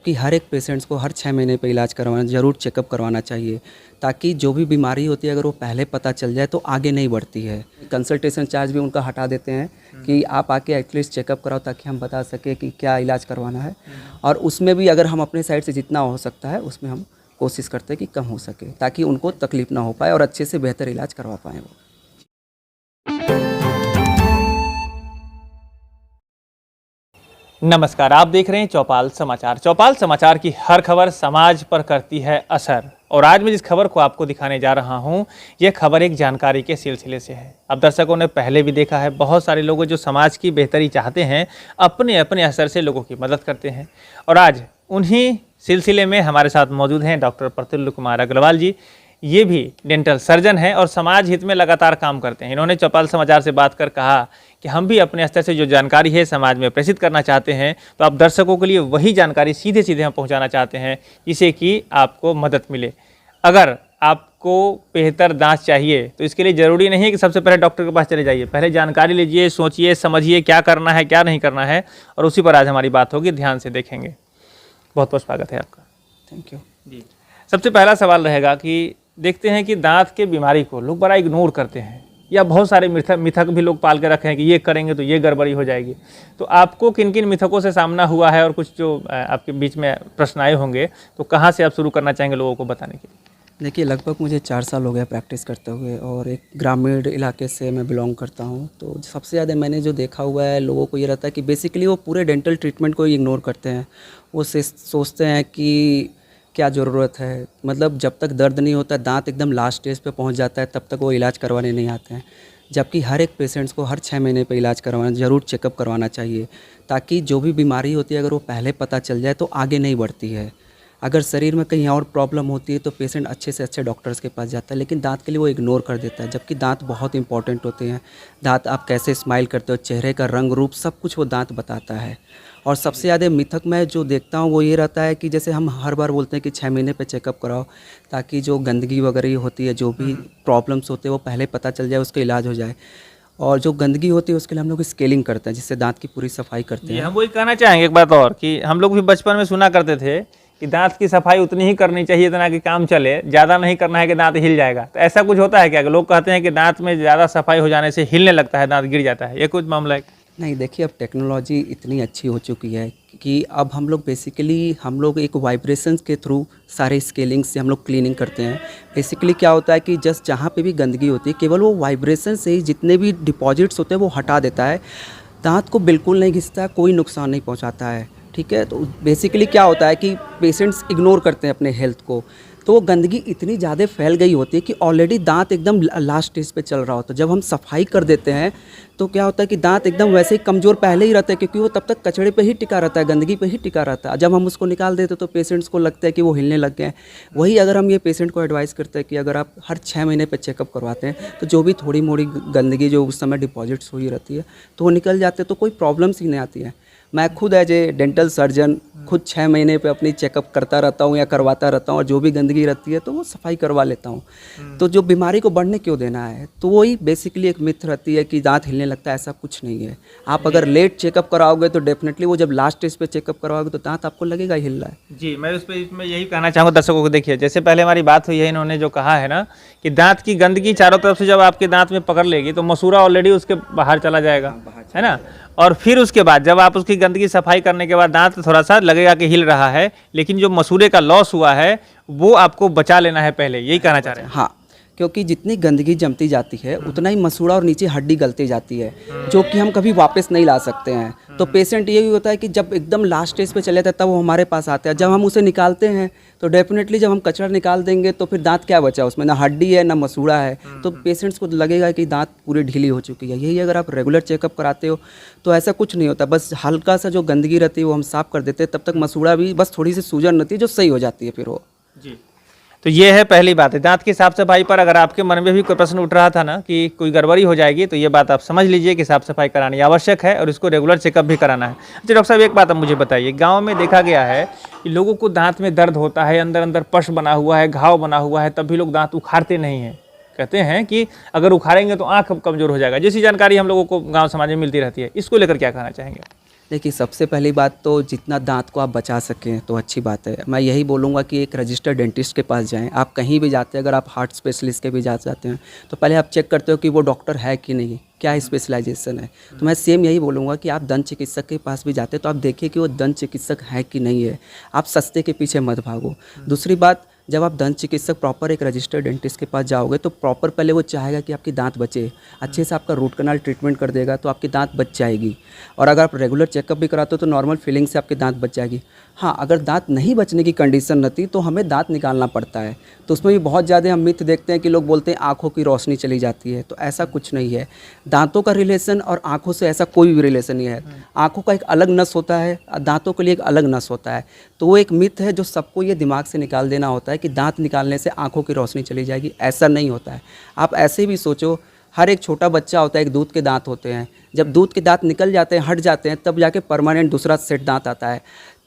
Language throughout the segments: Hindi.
कि हर एक पेशेंट्स को हर 6 महीने पे इलाज करवाना ज़रूर चेकअप करवाना चाहिए, ताकि जो भी बीमारी होती है अगर वो पहले पता चल जाए तो आगे नहीं बढ़ती है। कंसल्टेशन चार्ज भी उनका हटा देते हैं कि आप आके एटलीस्ट चेकअप कराओ, ताकि हम बता सकें कि क्या इलाज करवाना है। और उसमें भी अगर हम अपने साइड से जितना हो सकता है उसमें हम कोशिश करते हैं कि कम हो सके, ताकि उनको तकलीफ़ ना हो पाए और अच्छे से बेहतर इलाज करवा पाएँ वो। नमस्कार, आप देख रहे हैं चौपाल समाचार। चौपाल समाचार की हर खबर समाज पर करती है असर, और आज मैं जिस खबर को आपको दिखाने जा रहा हूं, यह खबर एक जानकारी के सिलसिले से है। अब दर्शकों ने पहले भी देखा है, बहुत सारे लोग जो समाज की बेहतरी चाहते हैं अपने अपने असर से लोगों की मदद करते हैं, और आज उन्हीं सिलसिले में हमारे साथ मौजूद हैं डॉक्टर प्रफुल्ल कुमार अग्रवाल जी। ये भी डेंटल सर्जन हैं और समाज हित में लगातार काम करते हैं। इन्होंने चौपाल समाचार से बात कर कहा कि हम भी अपने स्तर से जो जानकारी है समाज में प्रेषित करना चाहते हैं, तो आप दर्शकों के लिए वही जानकारी सीधे सीधे हम पहुंचाना चाहते हैं जिससे कि आपको मदद मिले। अगर आपको बेहतर दांत चाहिए तो इसके लिए ज़रूरी नहीं है कि सबसे पहले डॉक्टर के पास चले जाइए। पहले जानकारी लीजिए, सोचिए, समझिए क्या करना है क्या नहीं करना है, और उसी पर आज हमारी बात होगी। ध्यान से देखेंगे। बहुत बहुत स्वागत है आपका। थैंक यू जी। सबसे पहला सवाल रहेगा कि देखते हैं कि दांत के बीमारी को लोग बड़ा इग्नोर करते हैं, या बहुत सारे मिथक भी लोग पाल के रखे हैं कि ये करेंगे तो ये गड़बड़ी हो जाएगी। तो आपको किन किन मिथकों से सामना हुआ है, और कुछ जो आपके बीच में प्रश्न आए होंगे, तो कहाँ से आप शुरू करना चाहेंगे लोगों को बताने के लिए? देखिए, लगभग मुझे 4 साल हो गया प्रैक्टिस करते हुए, और एक ग्रामीण इलाके से मैं बिलोंग करता हूँ। तो सबसे ज़्यादा मैंने जो देखा हुआ है, लोगों को ये रहता है कि बेसिकली वो पूरे डेंटल ट्रीटमेंट को इग्नोर करते हैं। वो सोचते हैं कि क्या ज़रूरत है, मतलब जब तक दर्द नहीं होता, दांत एकदम लास्ट स्टेज पे पहुंच जाता है, तब तक वो इलाज करवाने नहीं आते हैं। जबकि हर एक पेशेंट्स को हर 6 महीने पे इलाज करवाना ज़रूर चेकअप करवाना चाहिए, ताकि जो भी बीमारी होती है अगर वो पहले पता चल जाए तो आगे नहीं बढ़ती है। अगर शरीर में कहीं और प्रॉब्लम होती है तो पेशेंट अच्छे से अच्छे डॉक्टर्स के पास जाता है, लेकिन दांत के लिए वो इग्नोर कर देता है। जबकि दांत बहुत इंपॉर्टेंट होते हैं। दांत आप कैसे स्माइल करते हो, चेहरे का रंग रूप सब कुछ वो दांत बताता है। और सबसे ज़्यादा मिथक मैं जो देखता हूँ वो ये रहता है कि जैसे हम हर बार बोलते हैं कि 6 महीने पे चेकअप कराओ, ताकि जो गंदगी वगैरह होती है, जो भी प्रॉब्लम्स होते हैं वो पहले पता चल जाए, उसका इलाज हो जाए। और जो गंदगी होती है उसके लिए हम लोग स्केलिंग करते हैं, जिससे दांत की पूरी सफाई करते हैं। हम वही कहना चाहेंगे एक बात और, कि हम लोग भी बचपन में सुना करते थे कि दांत की सफाई उतनी ही करनी चाहिए इतना कि काम चले, ज़्यादा नहीं करना है कि दांत हिल जाएगा। तो ऐसा कुछ होता है क्या? लोग कहते हैं कि दांत में ज़्यादा सफाई हो जाने से हिलने लगता है, दांत गिर जाता है, ये कुछ मामला है? नहीं, देखिए, अब टेक्नोलॉजी इतनी अच्छी हो चुकी है कि अब हम लोग बेसिकली एक वाइब्रेशंस के थ्रू सारे स्केलिंग से हम लोग क्लीनिंग करते हैं। बेसिकली क्या होता है कि जस्ट जहाँ पे भी गंदगी होती है, केवल वो वाइब्रेशन से ही जितने भी डिपॉजिट्स होते हैं वो हटा देता है। दांत को बिल्कुल नहीं घिसता, कोई नुकसान नहीं पहुँचाता है। ठीक है, तो बेसिकली क्या होता है कि पेशेंट्स इग्नोर करते हैं अपने हेल्थ को, तो वो गंदगी इतनी ज़्यादा फैल गई होती है कि ऑलरेडी दांत एकदम लास्ट स्टेज पे चल रहा होता है। जब हम सफाई कर देते हैं तो क्या होता है कि दांत एकदम वैसे ही कमज़ोर पहले ही रहता है, क्योंकि वो तब तक कचड़े पे ही टिका रहता है, गंदगी पे ही टिका रहता है। जब हम उसको निकाल देते तो पेशेंट्स को लगता है कि वो हिलने लग गए हैं। वही अगर हम ये पेशेंट को एडवाइस करते हैं कि अगर आप हर 6 महीने पे चेकअप करवाते हैं तो जो भी थोड़ी मोड़ी गंदगी जो उस समय डिपॉजिट्स हुई रहती है तो वो निकल जाते हैं, तो कोई प्रॉब्लम्स ही नहीं आती है। मैं खुद एज ए डेंटल सर्जन खुद 6 महीने पे अपनी चेकअप करता रहता हूँ या करवाता रहता हूँ, और जो भी गंदगी रहती है तो वो सफाई करवा लेता हूँ। तो जो बीमारी को बढ़ने क्यों देना है, तो वही बेसिकली एक मिथ रहती है कि दांत हिलने लगता है, ऐसा कुछ नहीं है। आप अगर लेट चेकअप कराओगे तो डेफिनेटली वो जब लास्ट स्टेज पे चेकअप करवाओगे तो दांत आपको लगेगा ही हिल रहा है। जी, मैं उस पर इसमें यही कहना चाहूँगा दर्शकों को। देखिए, जैसे पहले हमारी बात हुई है, इन्होंने जो कहा है ना कि दांत की गंदगी चारों तरफ से जब आपके दांत में पकड़ लेगी तो मसूड़ा ऑलरेडी उसके बाहर चला जाएगा, है ना। और फिर उसके बाद जब आप उसकी गंदगी सफाई करने के बाद दांत थोड़ा सा लगेगा कि हिल रहा है, लेकिन जो मसूड़े का लॉस हुआ है वो आपको बचा लेना है पहले, यही कहना चाह रहे हैं? हाँ, क्योंकि जितनी गंदगी जमती जाती है उतना ही मसूड़ा और नीचे हड्डी गलती जाती है, जो कि हम कभी वापस नहीं ला सकते हैं। तो पेशेंट यही होता है कि जब एकदम लास्ट स्टेज पे चले जाता है वो हमारे पास आते हैं। जब हम उसे निकालते हैं तो डेफिनेटली जब हम कचरा निकाल देंगे तो फिर दांत क्या बचा, उसमें ना हड्डी है ना मसूड़ा है, तो पेशेंट्स को लगेगा कि दांत पूरी ढीली हो चुकी है। यही अगर आप रेगुलर चेकअप कराते हो तो ऐसा कुछ नहीं होता, बस हल्का सा जो गंदगी रहती है वो हम साफ़ कर देते हैं, तब तक मसूड़ा भी बस थोड़ी सी सूजन रहती है जो सही हो जाती है फिर वो। जी, तो ये है पहली बात है दांत की साफ सफाई पर। अगर आपके मन में भी कोई प्रश्न उठ रहा था ना कि कोई गड़बड़ी हो जाएगी, तो ये बात आप समझ लीजिए कि साफ सफाई करानी आवश्यक है और इसको रेगुलर चेकअप भी कराना है। अच्छा डॉक्टर साहब, एक बात आप मुझे बताइए, गांव में देखा गया है कि लोगों को दांत में दर्द होता है, अंदर अंदर पश बना हुआ है, घाव बना हुआ है, तब भी लोग दांत उखाड़ते नहीं हैं। कहते हैं कि अगर उखाड़ेंगे तो आँख कमजोर हो जाएगा। जैसी जानकारी हम लोगों को गाँव समाज में मिलती रहती है, इसको लेकर क्या कहना चाहेंगे? देखिए, सबसे पहली बात तो जितना दांत को आप बचा सकें तो अच्छी बात है। मैं यही बोलूँगा कि एक रजिस्टर्ड डेंटिस्ट के पास जाएँ। आप कहीं भी जाते हैं, अगर आप हार्ट स्पेशलिस्ट के भी जा जाते हैं, तो पहले आप चेक करते हो कि वो डॉक्टर है कि नहीं, क्या स्पेशलाइजेशन है। तो मैं सेम यही बोलूँगा कि आप दंत चिकित्सक के पास भी जाते हैं तो आप देखिए कि वो दंत चिकित्सक है कि नहीं है। आप सस्ते के पीछे मत भागो। दूसरी बात, जब आप दंत चिकित्सक प्रॉपर एक रजिस्टर्ड डेंटिस्ट के पास जाओगे तो प्रॉपर पहले वो चाहेगा कि आपकी दांत बचे, अच्छे से आपका रूट कनाल ट्रीटमेंट कर देगा तो आपकी दांत बच जाएगी। और अगर आप रेगुलर चेकअप भी कराते हो तो नॉर्मल फीलिंग से आपकी दांत बच जाएगी। हाँ, अगर दांत नहीं बचने की कंडीशन रहती तो हमें दांत निकालना पड़ता है। तो उसमें भी बहुत ज़्यादा हम मिथ देखते हैं कि लोग बोलते हैं आँखों की रोशनी चली जाती है, तो ऐसा कुछ नहीं है। दांतों का रिलेशन और आँखों से ऐसा कोई भी रिलेशन नहीं है। आँखों का एक अलग नस होता है, दांतों के लिए एक अलग नस होता है। तो वो एक मिथ है जो सबको ये दिमाग से निकाल देना होता है कि दांत निकालने से आँखों की रोशनी चली जाएगी, ऐसा नहीं होता है। आप ऐसे भी सोचो, हर एक छोटा बच्चा होता है, एक दूध के दांत होते हैं। जब दूध के दांत निकल जाते हैं, हट जाते हैं, तब जाके परमानेंट दूसरा सेट दांत आता है।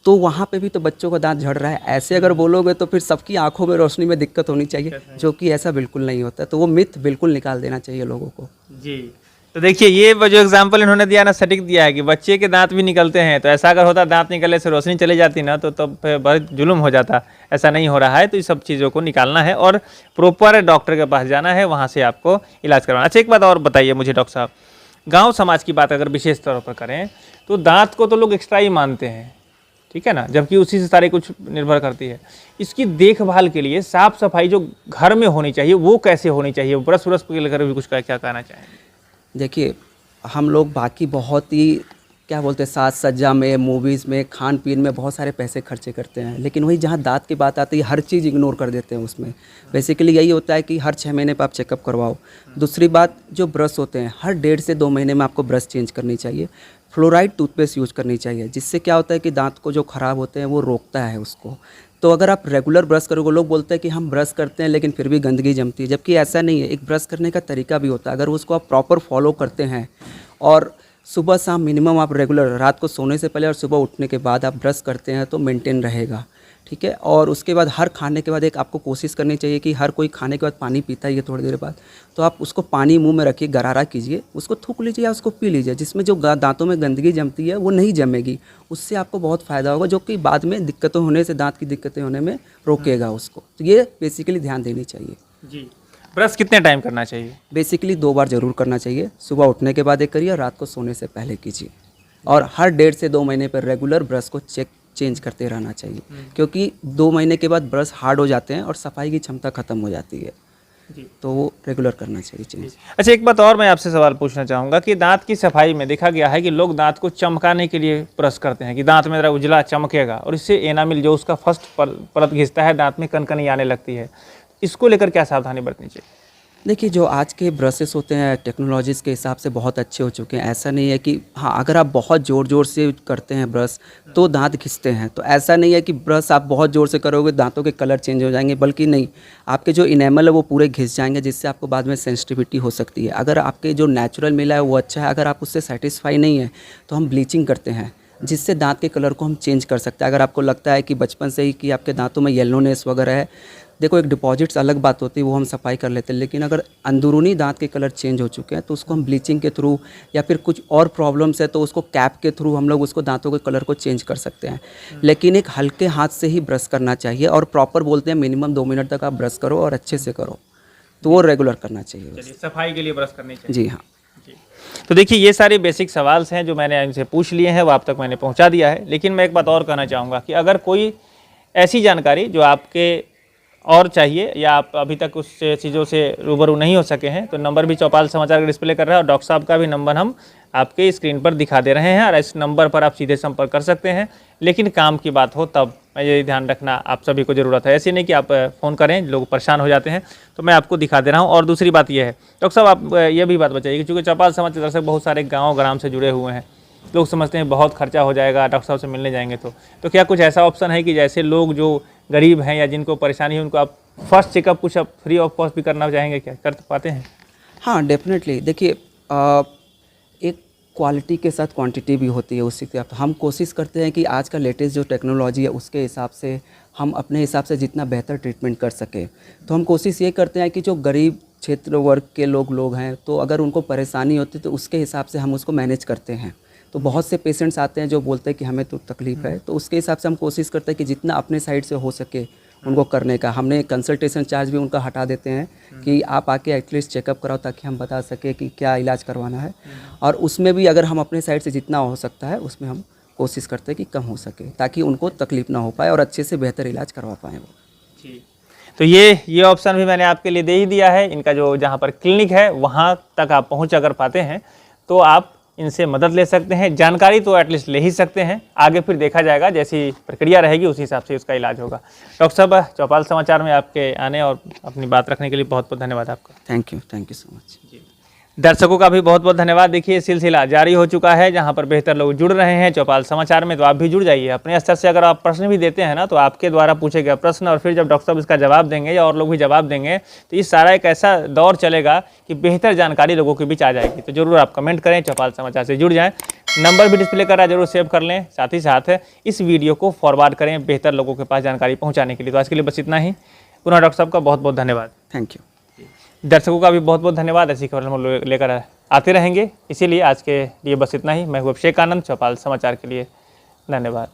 तो वहाँ पे भी तो बच्चों का दांत झड़ रहा है। ऐसे अगर बोलोगे तो फिर सबकी आंखों में रोशनी में दिक्कत होनी चाहिए, जो कि ऐसा बिल्कुल नहीं होता। तो वो मिथ बिल्कुल निकाल देना चाहिए लोगों को। जी, तो देखिए ये जो एग्जाम्पल इन्होंने दिया ना, सटीक दिया है कि बच्चे के दांत भी निकलते हैं। तो ऐसा अगर होता दांत निकलने से रोशनी चली जाती ना, तो तब फिर बहुत जुल्म हो जाता। ऐसा नहीं हो रहा है, तो इस सब चीज़ों को निकालना है और प्रॉपर डॉक्टर के पास जाना है, वहाँ से आपको इलाज करवाना। अच्छा, एक बात और बताइए मुझे डॉक्टर साहब, गाँव समाज की बात अगर विशेष तौर पर करें तो दांत को तो लोग एक्स्ट्रा ही मानते हैं, ठीक है ना, जबकि उसी से सारे कुछ निर्भर करती है। इसकी देखभाल के लिए साफ सफाई जो घर में होनी चाहिए वो कैसे होनी चाहिए, ब्रश व्रश को लेकर भी कुछ क्या कहना चाहेंगे? देखिए, हम लोग बाकी बहुत ही क्या बोलते हैं, साज सज्जा में, मूवीज़ में, खान पीन में बहुत सारे पैसे खर्चे करते हैं, लेकिन वही जहाँ दांत की बात आती है हर चीज़ इग्नोर कर देते हैं उसमें। बेसिकली यही होता है कि हर 6 महीने पर आप चेकअप करवाओ। दूसरी बात, जो ब्रश होते हैं हर 1.5 से 2 महीने में आपको ब्रश चेंज करनी चाहिए। फ्लोराइड टूथपेस्ट यूज़ करनी चाहिए, जिससे क्या होता है कि दांत को जो ख़राब होते हैं वो रोकता है उसको। तो अगर आप रेगुलर ब्रश करोगे, लोग बोलते हैं कि हम ब्रश करते हैं लेकिन फिर भी गंदगी जमती है, जबकि ऐसा नहीं है। एक ब्रश करने का तरीका भी होता है, अगर उसको आप प्रॉपर फॉलो करते हैं और सुबह शाम मिनिमम आप रेगुलर, रात को सोने से पहले और सुबह उठने के बाद आप ब्रश करते हैं तो मेंटेन रहेगा, ठीक है। और उसके बाद हर खाने के बाद एक आपको कोशिश करनी चाहिए कि हर कोई खाने के बाद पानी पीता ही है थोड़ी देर बाद, तो आप उसको पानी मुंह में रखिए, गरारा कीजिए, उसको थूक लीजिए या उसको पी लीजिए, जिसमें जो दांतों में गंदगी जमती है वो नहीं जमेगी। उससे आपको बहुत फ़ायदा होगा, जो कि बाद में दिक्कतें होने से, दांत की दिक्कतें होने में रोकेगा उसको। तो ये बेसिकली ध्यान देनी चाहिए। जी, ब्रश कितने टाइम करना चाहिए? बेसिकली 2 बार ज़रूर करना चाहिए, सुबह उठने के बाद एक करिए और रात को सोने से पहले कीजिए। और हर 1.5 से 2 महीने पर रेगुलर ब्रश को चेंज करते रहना चाहिए, क्योंकि 2 महीने के बाद ब्रश हार्ड हो जाते हैं और सफाई की क्षमता खत्म हो जाती है। जी, तो वो रेगुलर करना चाहिए चेंज। अच्छा, एक बात और मैं आपसे सवाल पूछना चाहूँगा कि दांत की सफाई में देखा गया है कि लोग दांत को चमकाने के लिए ब्रश करते हैं कि दांत में ज़रा उजला चमकेगा, और इससे एनामिल जो उसका फर्स्ट परत घिसता है, दांत में कनकनी आने लगती है। इसको लेकर क्या सावधानी बरतनी चाहिए? देखिए, जो आज के ब्रशेस होते हैं टेक्नोलॉजीज़ के हिसाब से बहुत अच्छे हो चुके हैं। ऐसा नहीं है कि हाँ, अगर आप बहुत ज़ोर से करते हैं ब्रश तो दांत घिसते हैं, तो ऐसा नहीं है कि ब्रश आप बहुत ज़ोर से करोगे दांतों के कलर चेंज हो जाएंगे, बल्कि नहीं, आपके जो इनेमल है वो पूरे घिस जाएंगे, जिससे आपको बाद में सेंसिटिविटी हो सकती है। अगर आपके जो नेचुरल मिला है वो अच्छा है, अगर आप उससे सेटिस्फाई नहीं है तो हम ब्लीचिंग करते हैं, जिससे दांत के कलर को हम चेंज कर सकते हैं। अगर आपको लगता है कि बचपन से ही कि आपके दांतों में येलोनेस वगैरह है, देखो एक डिपॉजिट्स अलग बात होती है, वो हम सफाई कर लेते हैं, लेकिन अगर अंदरूनी दांत के कलर चेंज हो चुके हैं तो उसको हम ब्लीचिंग के थ्रू, या फिर कुछ और प्रॉब्लम्स है तो उसको कैप के थ्रू हम लोग उसको दांतों के कलर को चेंज कर सकते हैं। लेकिन एक हल्के हाथ से ही ब्रश करना चाहिए, और प्रॉपर बोलते हैं मिनिमम 2 मिनट तक आप ब्रश करो और अच्छे से करो, तो वो रेगुलर करना चाहिए। चलिए, सफाई के लिए ब्रश करनी चाहिए। जी हाँ। जी, तो देखिए ये सारे बेसिक सवाल हैं जो मैंने इनसे पूछ लिए हैं, वो आप तक मैंने पहुंचा दिया है। लेकिन मैं एक बात और कहना चाहूँगा कि अगर कोई ऐसी जानकारी जो आपके और चाहिए, या आप अभी तक उस चीज़ों से रूबरू नहीं हो सके हैं, तो नंबर भी चौपाल समाचार का डिस्प्ले कर रहा है, और डॉक्टर साहब का भी नंबर हम आपके स्क्रीन पर दिखा दे रहे हैं, और इस नंबर पर आप सीधे संपर्क कर सकते हैं। लेकिन काम की बात हो तब, मैं ये ध्यान रखना आप सभी को ज़रूरत है। ऐसे नहीं कि आप फ़ोन करें, लोग परेशान हो जाते हैं, तो मैं आपको दिखा दे रहा हूँ। और दूसरी बात यह है डॉक्टर साहब, आप ये भी बात बताइए कि चूँकि चौपाल समाचार दर्शक बहुत सारे गाँव ग्राम से जुड़े हुए हैं, लोग समझते हैं बहुत खर्चा हो जाएगा डॉक्टर साहब से मिलने जाएंगे, तो क्या कुछ ऐसा ऑप्शन है कि जैसे लोग जो गरीब हैं या जिनको परेशानी है उनको आप फर्स्ट चेकअप कुछ आप फ्री ऑफ कॉस्ट भी करना चाहेंगे, क्या कर पाते हैं? हाँ, डेफिनेटली। देखिए, एक क्वालिटी के साथ क्वांटिटी भी होती है उसी के। हम कोशिश करते हैं कि आज का लेटेस्ट जो टेक्नोलॉजी है उसके हिसाब से हम अपने हिसाब से जितना बेहतर ट्रीटमेंट कर सकें। तो हम कोशिश ये करते हैं कि जो गरीब क्षेत्र वर्ग के लोग हैं, तो अगर उनको परेशानी होती है तो उसके हिसाब से हम उसको मैनेज करते हैं। तो बहुत से पेशेंट्स आते हैं जो बोलते हैं कि हमें तो तकलीफ़ है, तो उसके हिसाब से हम कोशिश करते हैं कि जितना अपने साइड से हो सके उनको करने का। हमने कंसल्टेशन चार्ज भी उनका हटा देते हैं कि आप आके एटलीस्ट चेकअप कराओ, ताकि हम बता सके कि क्या इलाज करवाना है। और उसमें भी अगर हम अपने साइड से जितना हो सकता है उसमें हम कोशिश करते हैं कि कम हो सके, ताकि उनको तकलीफ़ ना हो पाए और अच्छे से बेहतर इलाज करवा पाएँ वो। तो ये ऑप्शन भी मैंने आपके लिए दे ही दिया है। इनका जो जहाँ पर क्लिनिक है वहाँ तक आप पहुँच अगर पाते हैं तो आप इनसे मदद ले सकते हैं, जानकारी तो एटलीस्ट ले ही सकते हैं। आगे फिर देखा जाएगा, जैसी प्रक्रिया रहेगी उसी हिसाब से उसका इलाज होगा। डॉक्टर साहब, चौपाल समाचार में आपके आने और अपनी बात रखने के लिए बहुत बहुत धन्यवाद आपका। Thank you so much. दर्शकों का भी बहुत बहुत धन्यवाद। देखिए, सिलसिला जारी हो चुका है, जहां पर बेहतर लोग जुड़ रहे हैं चौपाल समाचार में, तो आप भी जुड़ जाइए। अपने स्तर से अगर आप प्रश्न भी देते हैं ना, तो आपके द्वारा पूछे गए प्रश्न और फिर जब डॉक्टर साहब इसका जवाब देंगे या और लोग भी जवाब देंगे, तो ये सारा एक ऐसा दौर चलेगा कि बेहतर जानकारी लोगों के बीच आ जाएगी। तो जरूर आप कमेंट करें, चौपाल समाचार से जुड़ जाएँ। नंबर भी डिस्प्ले कर रहा है, जरूर सेव कर लें। साथ ही साथ इस वीडियो को फॉरवर्ड करें बेहतर लोगों के पास जानकारी पहुँचाने के लिए। तो आज के लिए बस इतना ही। पुनः डॉक्टर साहब का बहुत बहुत धन्यवाद। Thank you. दर्शकों का भी बहुत बहुत धन्यवाद। ऐसी खबर हम लेकर आते रहेंगे, इसीलिए आज के लिए बस इतना ही। मैं हूं अभिषेक आनंद, चौपाल समाचार के लिए धन्यवाद।